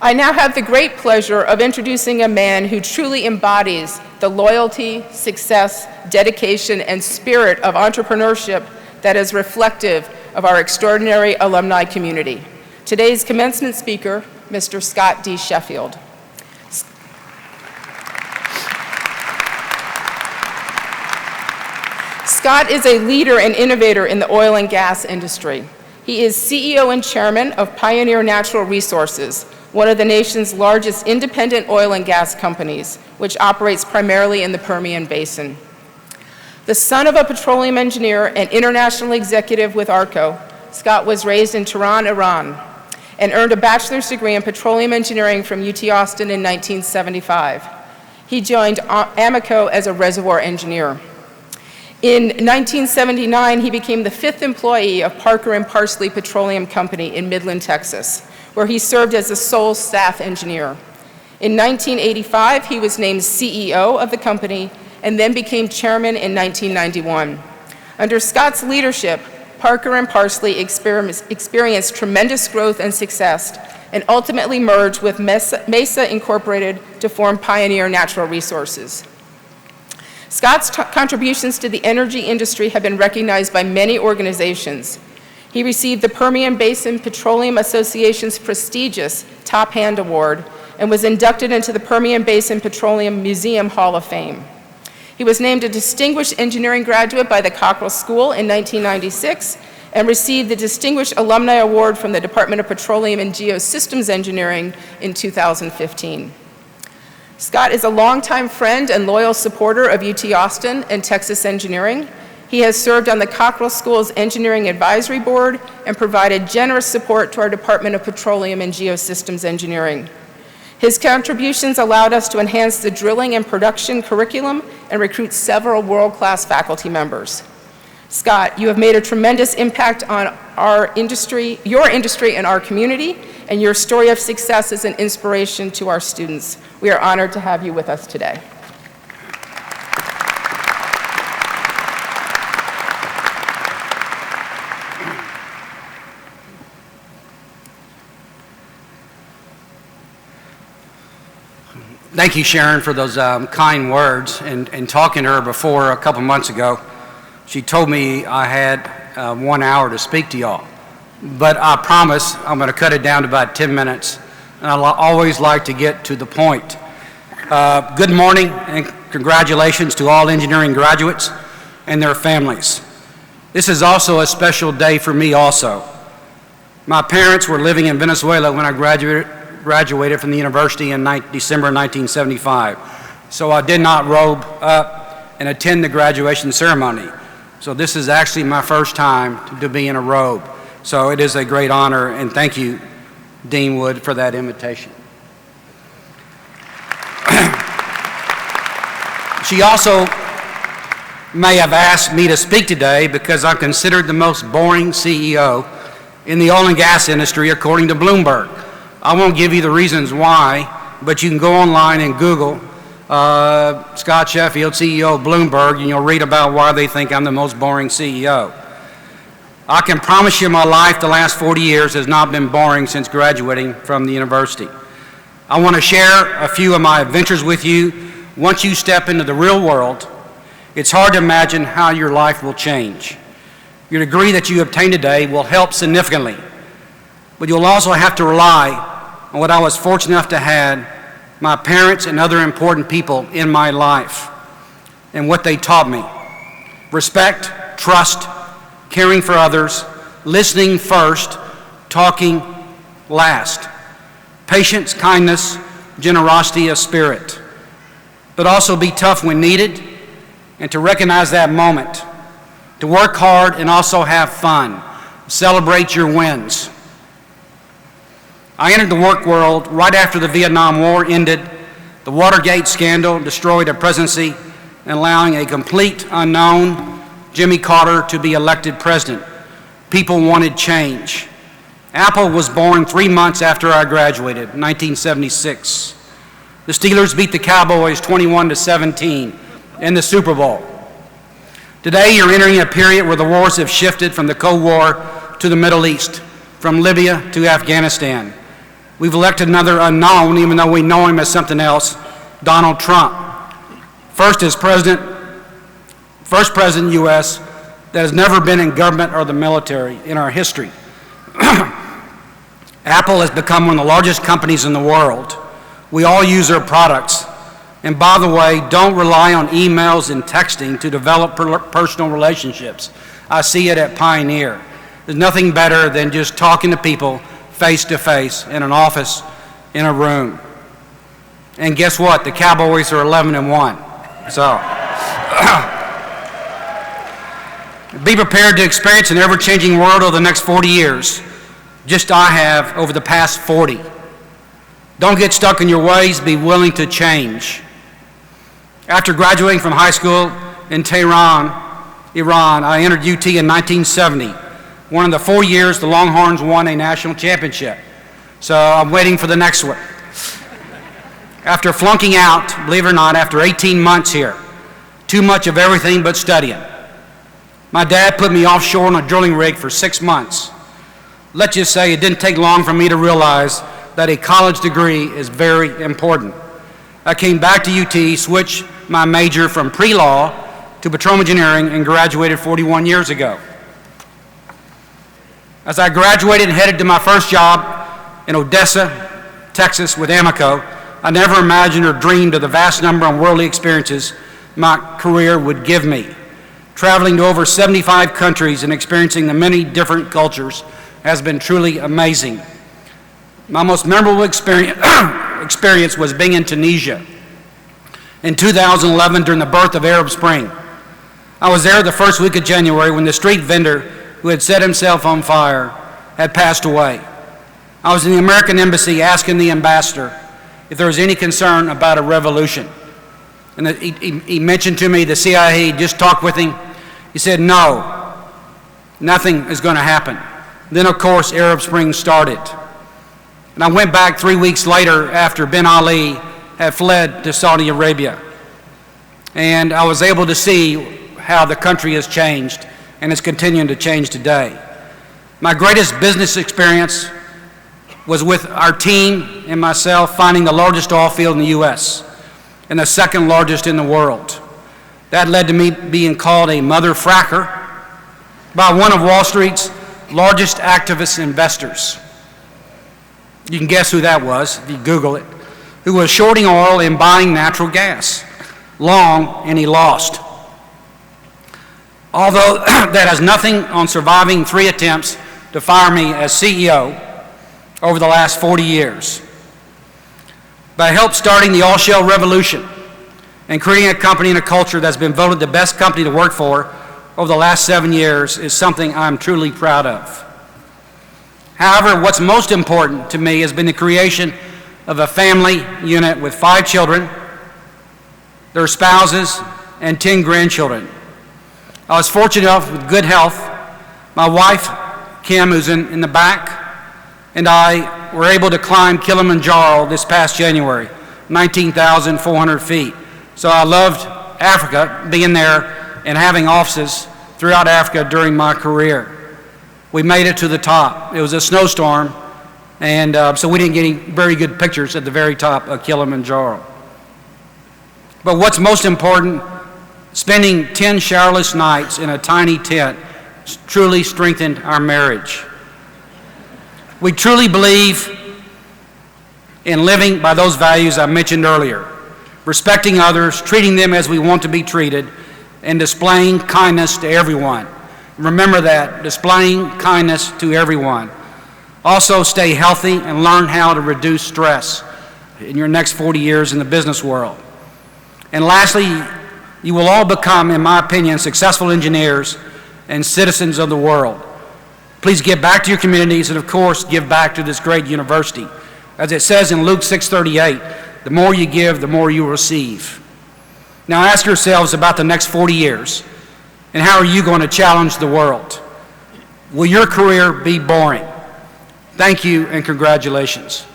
I now have the great pleasure of introducing a man who truly embodies the loyalty, success, dedication, and spirit of entrepreneurship that is reflective of our extraordinary alumni community. Today's commencement speaker, Mr. Scott D. Sheffield. Scott is a leader and innovator in the oil and gas industry. He is CEO and chairman of Pioneer Natural Resources, one of the nation's largest independent oil and gas companies, which operates primarily in the Permian Basin. The son of a petroleum engineer and international executive with ARCO, Scott was raised in Tehran, Iran, and earned a bachelor's degree in petroleum engineering from UT Austin in 1975. He joined Amoco as a reservoir engineer. In 1979, he became the 5th employee of Parker Parsley Petroleum Co in Midland, Texas, where he served as the sole staff engineer. In 1985, he was named CEO of the company and then became chairman in 1991. Under Scott's leadership, Parker Parsley experienced tremendous growth and success and ultimately merged with MESA Incorporated to form Pioneer Natural Resources. Scott's contributions to the energy industry have been recognized by many organizations. He received the Permian Basin Petroleum Association's prestigious Top Hand Award and was inducted into the Permian Basin Petroleum Museum Hall of Fame. He was named a Distinguished Engineering Graduate by the Cockrell School in 1996 and received the Distinguished Alumni Award from the Department of Petroleum and Geosystems Engineering in 2015. Scott is a longtime friend and loyal supporter of UT Austin and Texas Engineering. He has served on the Cockrell School's Engineering Advisory Board and provided generous support to our Department of Petroleum and Geosystems Engineering. His contributions allowed us to enhance the drilling and production curriculum and recruit several world-class faculty members. Scott, you have made a tremendous impact on our industry, your industry and our community, and your story of success is an inspiration to our students. We are honored to have you with us today. Thank you, Sharon, for those kind words. And talking to her before a couple months ago, she told me I had 1 hour to speak to y'all. But I promise I'm going to cut it down to about 10 minutes. And I always like to get to the point. Good morning and congratulations to all engineering graduates and their families. This is also a special day for me also. My parents were living in Venezuela when I graduated from the university in December 1975. So I did not robe up and attend the graduation ceremony. So this is actually my first time to be in a robe. So it is a great honor, and thank you, Dean Wood, for that invitation. She also may have asked me to speak today because I'm considered the most boring CEO in the oil and gas industry according to Bloomberg. I won't give you the reasons why, but you can go online and Google Scott Sheffield, CEO of Bloomberg, and you'll read about why they think I'm the most boring CEO. I can promise you my life the last 40 years has not been boring since graduating from the university. I want to share a few of my adventures with you. Once you step into the real world, it's hard to imagine how your life will change. Your degree that you obtain today will help significantly, but you'll also have to rely on what I was fortunate enough to have, my parents and other important people in my life, and what they taught me. Respect, trust, caring for others, listening first, talking last. Patience, kindness, generosity of spirit. But also be tough when needed, and to recognize that moment. To work hard and also have fun. Celebrate your wins. I entered the work world right after the Vietnam War ended. The Watergate scandal destroyed a presidency and allowing a complete unknown Jimmy Carter to be elected president. People wanted change. Apple was born 3 months after I graduated, 1976. The Steelers beat the Cowboys 21-17 in the Super Bowl. Today, you're entering a period where the wars have shifted from the Cold War to the Middle East, from Libya to Afghanistan. We've elected another unknown, even though we know him as something else, Donald Trump. First president U.S. that has never been in government or the military in our history. Apple has become one of the largest companies in the world. We all use their products. And by the way, don't rely on emails and texting to develop personal relationships. I see it at Pioneer. There's nothing better than just talking to people face to face in an office, in a room. And guess what? The Cowboys are 11-1. So, be prepared to experience an ever-changing world over the next 40 years, just I have over the past 40. Don't get stuck in your ways, be willing to change. After graduating from high school in Tehran, Iran, I entered UT in 1970. One of the 4 years the Longhorns won a national championship. So I'm waiting for the next one. After flunking out, believe it or not, after 18 months here, too much of everything but studying. My dad put me offshore on a drilling rig for 6 months. Let's just say it didn't take long for me to realize that a college degree is very important. I came back to UT, switched my major from pre-law to petroleum engineering, and graduated 41 years ago. As I graduated and headed to my first job in Odessa, Texas with Amoco, I never imagined or dreamed of the vast number of worldly experiences my career would give me. Traveling to over 75 countries and experiencing the many different cultures has been truly amazing. My most memorable experience was being in Tunisia in 2011 during the birth of Arab Spring. I was there the first week of January when the street vendor who had set himself on fire had passed away. I was in the American embassy asking the ambassador if there was any concern about a revolution. And he mentioned to me the CIA just talked with him. He said, no, nothing is going to happen. Then, of course, Arab Spring started. And I went back 3 weeks later after Ben Ali had fled to Saudi Arabia. And I was able to see how the country has changed and is continuing to change today. My greatest business experience was with our team and myself finding the largest oil field in the U.S. and the second largest in the world. That led to me being called a mother fracker by one of Wall Street's largest activist investors. You can guess who that was if you Google it, who was shorting oil and buying natural gas. Long, and he lost. Although that has nothing on surviving 3 attempts to fire me as CEO over the last 40 years. But I helped starting the oil shale revolution and creating a company and a culture that's been voted the best company to work for over the last 7 years is something I'm truly proud of. However, what's most important to me has been the creation of a family unit with 5 children, their spouses, and 10 grandchildren. I was fortunate enough with good health. My wife, Kim, who's in the back, and I were able to climb Kilimanjaro this past January, 19,400 feet. So I loved Africa, being there and having offices throughout Africa during my career. We made it to the top. It was a snowstorm, and so we didn't get any very good pictures at the very top of Kilimanjaro. But what's most important, spending 10 showerless nights in a tiny tent truly strengthened our marriage. We truly believe in living by those values I mentioned earlier, respecting others, treating them as we want to be treated, and displaying kindness to everyone. Remember that, displaying kindness to everyone. Also, stay healthy and learn how to reduce stress in your next 40 years in the business world. And lastly, you will all become, in my opinion, successful engineers and citizens of the world. Please give back to your communities and, of course, give back to this great university. As it says in Luke 6:38, the more you give, the more you receive. Now ask yourselves about the next 40 years, and how are you going to challenge the world? Will your career be boring? Thank you and congratulations.